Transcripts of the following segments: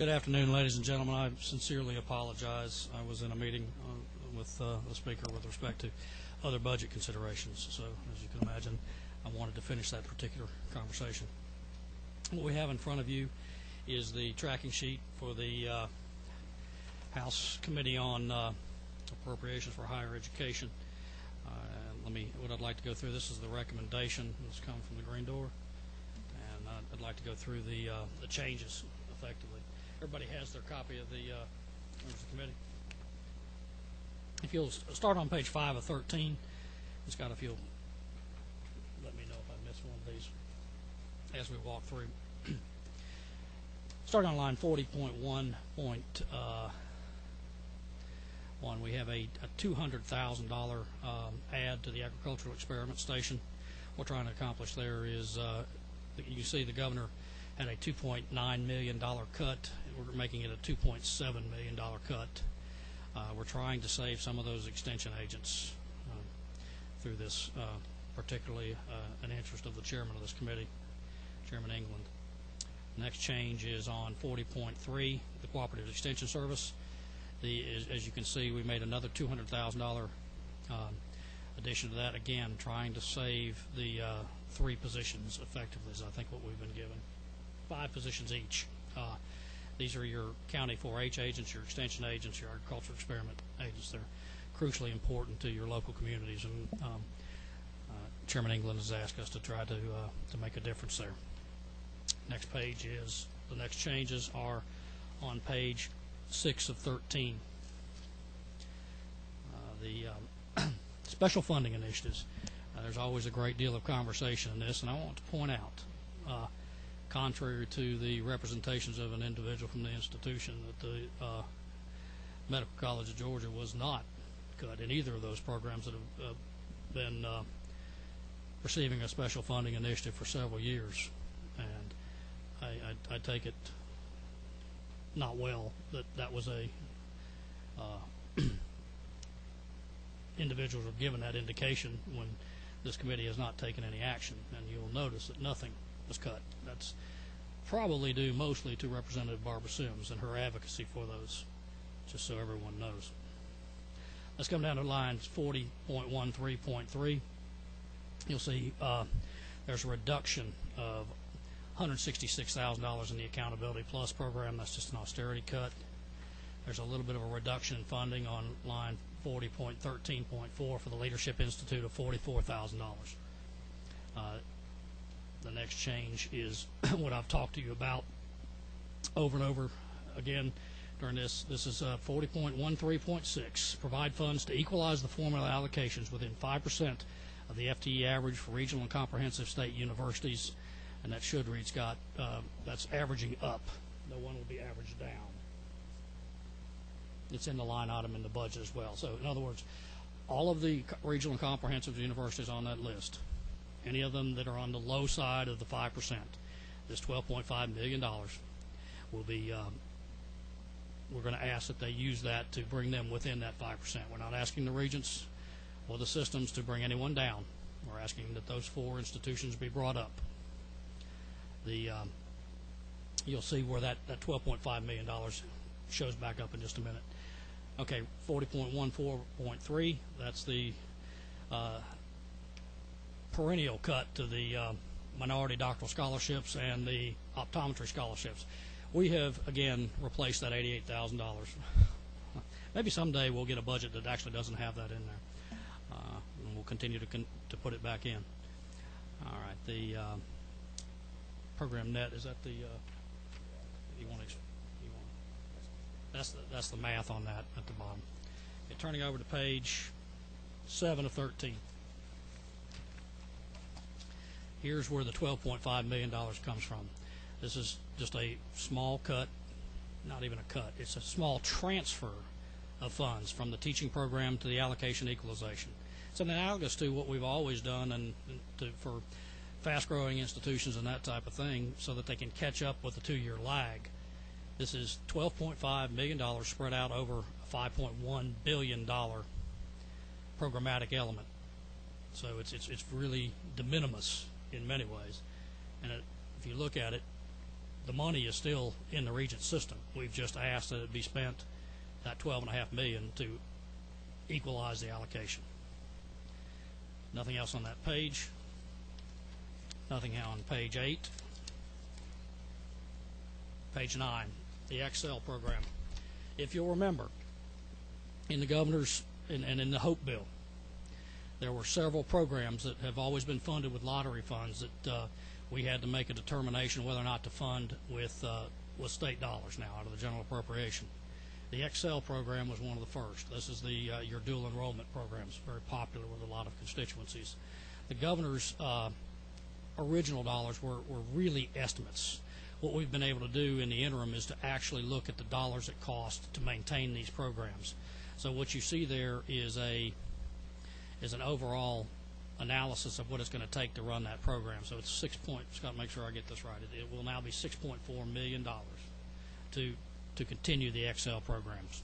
Good afternoon, ladies and gentlemen. I sincerely apologize. I was in a meeting with the Speaker with respect to other budget considerations. So, as you can imagine, I wanted to finish that particular conversation. What we have in front of you is the tracking sheet for the House Committee on Appropriations for Higher Education. What I'd like to go through, this is the recommendation that's come from the green door, and I'd like to go through the changes effectively. Everybody has their copy of the members of the committee. If you'll start on page 5 of 13, Scott, if you'll let me know if I missed one of these as we walk through. Starting on line 40.1.1, we have a $200,000 add to the agricultural experiment station. What we're trying to accomplish there is, you see the governor had a $2.9 million cut. We're making it a $2.7 million cut. We're trying to save some of those extension agents through this, particularly an interest of the chairman of this committee, Chairman England. The next change is on 40.3, the Cooperative Extension Service. As you can see, we made another $200,000 addition to that, again trying to save the 3 positions effectively is I think what we've been given. 5 positions each. These are your county 4-H agents, your extension agents, your agricultural experiment agents. They're crucially important to your local communities, and Chairman England has asked us to try to make a difference there. Next page is, the next changes are on page 6 of 13. The special funding initiatives. There's always a great deal of conversation in this, and I want to point out, contrary to the representations of an individual from the institution, that the Medical College of Georgia was not cut in either of those programs that have been receiving a special funding initiative for several years. And I take it not well that was a individuals were given that indication when this committee has not taken any action, and you'll notice that nothing was cut. That's probably due mostly to Representative Barbara Sims and her advocacy for those, just so everyone knows. Let's come down to lines 40.13.3. You'll see there's a reduction of $166,000 in the Accountability Plus program. That's just an austerity cut. There's a little bit of a reduction in funding on line 40.13.4 for the Leadership Institute of $44,000. The next change is what I've talked to you about over and over again during this. This is 40.13.6. Provide funds to equalize the formula allocations within 5% of the FTE average for regional and comprehensive state universities. And that should read, Scott, that's averaging up. No one will be averaged down. It's in the line item in the budget as well. So, in other words, all of the regional and comprehensive universities on that list, any of them that are on the low side of the 5%, this $12.5 million will be, we're going to ask that they use that to bring them within that 5%. We're not asking the regents or the systems to bring anyone down. We're asking that those 4 institutions be brought up. You'll see where that $12.5 million shows back up in just a minute. Okay, 40.14.3, that's the perennial cut to the minority doctoral scholarships and the optometry scholarships. We have, again, replaced that $88,000. Maybe someday we'll get a budget that actually doesn't have that in there. And we'll continue to put it back in. All right, the program net, is that the that's the math on that at the bottom. Okay, turning over to page 7 of 13. Here's where the $12.5 million comes from. This is just a small cut, not even a cut. It's a small transfer of funds from the teaching program to the allocation equalization. It's analogous to what we've always done and for fast-growing institutions and that type of thing, so that they can catch up with the 2-year lag. This is $12.5 million spread out over a $5.1 billion programmatic element. So it's really de minimis in many ways. And if you look at it, the money is still in the Regent system. We've just asked that it be spent, that $12.5 million, to equalize the allocation. Nothing else on that page. Nothing on page 8. Page 9, the Excel program. If you'll remember, in the governor's and in the Hope bill, there were several programs that have always been funded with lottery funds that we had to make a determination whether or not to fund with state dollars now out of the general appropriation. The Excel program was one of the first. This is the your dual enrollment program. It's very popular with a lot of constituencies. The governor's original dollars were really estimates. What we've been able to do in the interim is to actually look at the dollars it costs to maintain these programs. So what you see there is an overall analysis of what it's going to take to run that program. So it's Scott, make sure I get this right. It will now be $6.4 million to continue the Excel programs.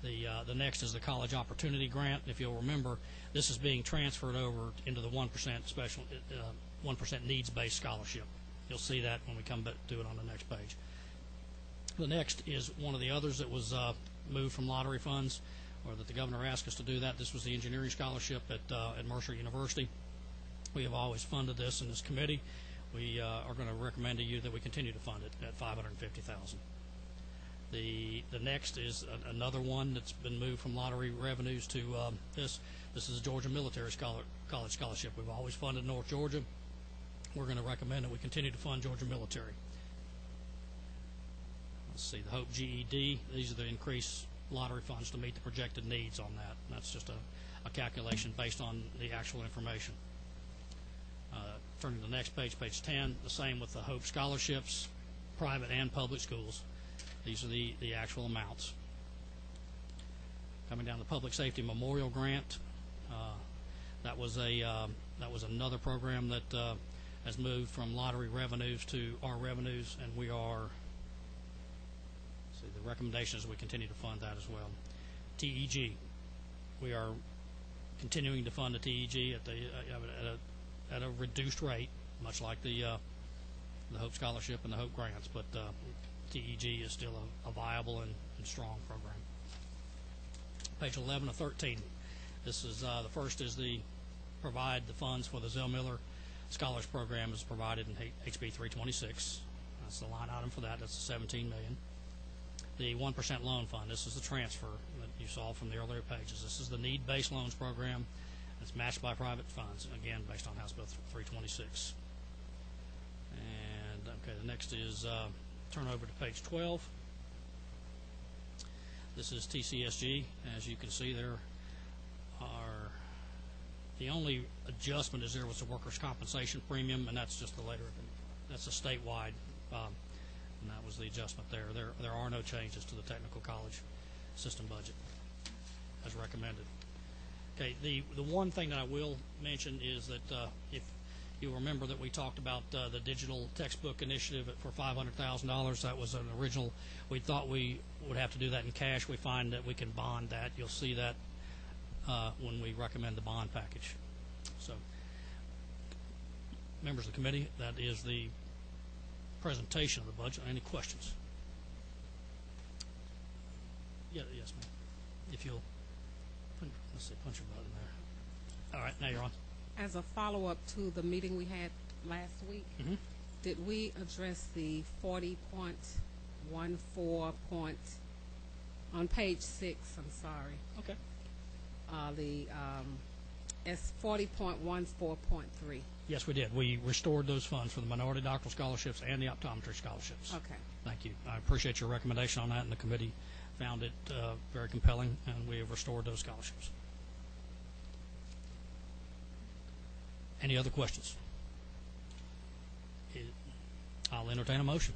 The next is the College Opportunity Grant. If you'll remember, this is being transferred over into the 1% special 1% needs-based scholarship. You'll see that when we come back to it on the next page. The next is one of the others that was moved from lottery funds, or that the governor asked us to do that. This was the engineering scholarship at Mercer University. We have always funded this in this committee. We are going to recommend to you that we continue to fund it at $550,000. The next is another one that's been moved from lottery revenues to this. This is a Georgia Military College Scholarship. We've always funded North Georgia. We're going to recommend that we continue to fund Georgia Military. Let's see, the Hope GED. These are the increased lottery funds to meet the projected needs on that. And that's just a calculation based on the actual information. Turning to the next page, page 10, the same with the Hope scholarships, private and public schools. These are the actual amounts. Coming down the Public Safety Memorial Grant, that was another program that has moved from lottery revenues to our revenues, and we are. See, the recommendation is we continue to fund that as well. TEG, we are continuing to fund the TEG at a reduced rate, much like the Hope Scholarship and the Hope Grants, but TEG is still a viable and strong program. Page 11 of 13. This is the first is the provide the funds for the Zell Miller Scholars Program is provided in HB 326. That's the line item for that. That's $17 million. The 1% loan fund. This is the transfer that you saw from the earlier pages. This is the need-based loans program. It's matched by private funds, again based on House Bill 326. And okay, the next is turn over to page 12. This is TCSG. As you can see, there are the only adjustment is there was the workers' compensation premium, and that's just the later. That's a statewide, and that was the adjustment there. There are no changes to the technical college system budget as recommended. Okay, the one thing that I will mention is that if you remember that we talked about the digital textbook initiative for $500,000. That was an original. We thought we would have to do that in cash. We find that we can bond that. You'll see that when we recommend the bond package. So, members of the committee, that is the presentation of the budget. Any questions? Yes, ma'am. If you'll, let's see, punch your button there. All right, now you're on. As a follow-up to the meeting we had last week, did we address the 40.14 on page 6? I'm sorry. Okay. The S 40.14.3. Yes, we did. We restored those funds for the minority doctoral scholarships and the optometry scholarships. Okay. Thank you. I appreciate your recommendation on that, and the committee found it very compelling, and we have restored those scholarships. Any other questions? I'll entertain a motion.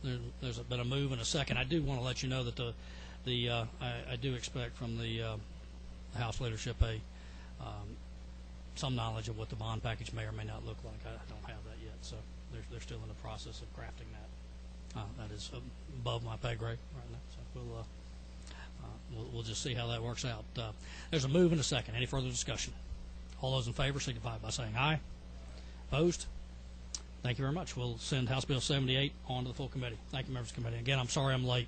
There's been a move and a second. I do want to let you know that I do expect from the House leadership some knowledge of what the bond package may or may not look like. I don't have that yet, so they're still in the process of crafting that. That is above my pay grade right now, so we'll just see how that works out. There's a move and a second. Any further discussion? All those in favor signify by saying aye. Opposed? Thank you very much. We'll send House Bill 78 on to the full committee. Thank you, members of the committee. Again, I'm sorry I'm late.